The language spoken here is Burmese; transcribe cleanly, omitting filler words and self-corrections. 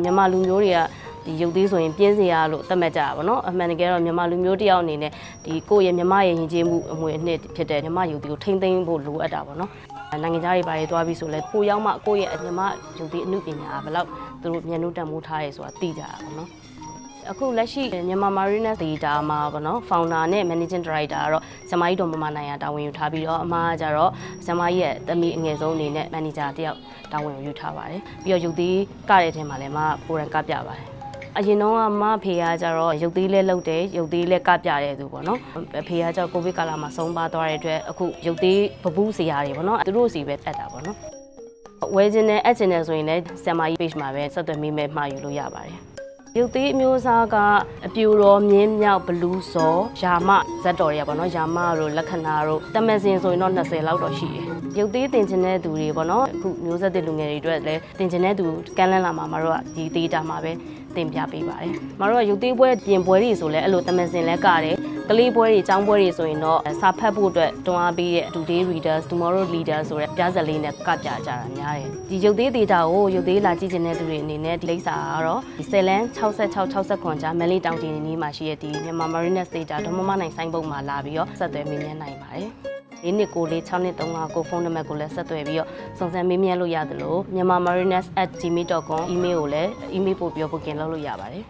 မြန်မာလူမျိုးတွေကဒီရုပ်သေးဆိုရင်ပြင်းစရာလို့သတ်မှတ်ကြတာပေါ့နော်အမှန်တကယ်တော့မြန်မာလူမျိုးတယောက်အနေနဲ့ဒီကိုယ့်ရဲ့မြမရဲ့ယဉ်ကျေးမှုအမွေအနှစ်ဖြစ်တဲ့မြမရုပ်သေးကိုထိမ့်သိမ်းဖို့လိုအပ်တာပေါ့နော်နိုင်ငံခြားတွေဘာတွေသွားပြီးဆိုလဲကိုရောက်မှကိုယ့်ရဲ့မြမရုပ်သေးအမှုပညာဘယ်လောက်သူတို့မျက်နှာတန်မိုးထားရဲဆိုတာသိကြတာပေါ့နော်အခုလက်ရှိမြန်မာ Marina Data မှာပေါ့နော် founder နဲ့ managing director ကတော့ဆမကြီးတော်မမနိုင်ရတာဝန်ယူထားပြီးတော့အမကကြတော့ဆမကြီးရဲ့တမီအငယ်ဆုံးအနေနဲ့ manager တယောက်တာဝန်ယူထားပါတယ်ပြီးတော့ရုပ်သေးကတဲ့အထက်မှာလည်းမကိုရန်ကပြပါတယ်အရင်တော့မဖေကကြတော့ရုပ်သေးလဲလုပ်တယ်ရုပ်သေးလဲကပြတဲ့သူပေါ့နော်ဖေကကြတော့ကိုဗစ်ကာလမှာဆုံးပါသွားတဲ့အတွက်အခုရုပ်သေးပပူးစရာတွေပေါ့နော်သူတို့စီပဲတက်တာပေါ့နော်ဝယ်ခြင်းနဲ့အပ်ခြင်းနဲ့ဆိုရင်လည်းဆမကြီး page မှာပဲဆက်သွယ်မိမဲ့မှာယူလို့ရပါတယ်ရုပ်သေးအမျိုးအစားကအပြူတော်မြင်းမြောက်ဘလူးစောယာမဇက်တော်တွေကပေါ့နော်ယာမတို့လက္ခဏာတို့တမန်စင်ဆိုရင်တော့20လောက်တော့ရှိတယ်ရုပ်သေးတင်ချင်တဲ့သူတွေပေါ့နော်အခုမျိုးဆက်တဲ့လူငယ်တွေအတွက်လည်းတင်ချင်တဲ့သူကမ်းလှမ်းလာမှာမတို့ကဒီ data မှာပဲတင်ပြပေးပါတယ်မတို့ကရုပ်သေးပွဲပြင်ပွဲတွေဆိုလဲအဲ့လိုတမန်စင်လဲကတယ်ကလေးပွဲတွေចောင်းပွဲတွေဆိုရင်တော့စာဖတ်ဖို့အတွက်တွန်းအားပေးတဲ့ Today Readers Tomorrow Leaders ဆိုတဲ့ပြဇာတ်လေးနဲ့ကပြကြတာများတယ်ဒီရုပ်သေး data ကိုရုပ်သေးလာကြည့်ချင်တဲ့သူတွေအနေနဲ့ဒီလိပ်စာကတော့ဒီ10လန်း66ကြားမန်လေးတောင်ကြီးနေမှာရှိတဲ့ဒီမြန်မာ Marina Data ဒေါ်မမနိုင်ဆိုင်ပုံမှာလာပြီးတော့ဆက်သွယ်မေးမြန်းနိုင်ပါတယ်ဒီနှစ်ကိုလေး6နှစ်3ကိုဖုန်းနံပါတ်ကိုလည်းဆက်သွယ်ပြီးတော့စုံစမ်းမေးမြန်းလို့ရတယ်လို့ myanmarmarinas@gmail.com email ကိုလည်း email ပို့ပြီး booking လုပ်လို့ရပါတယ်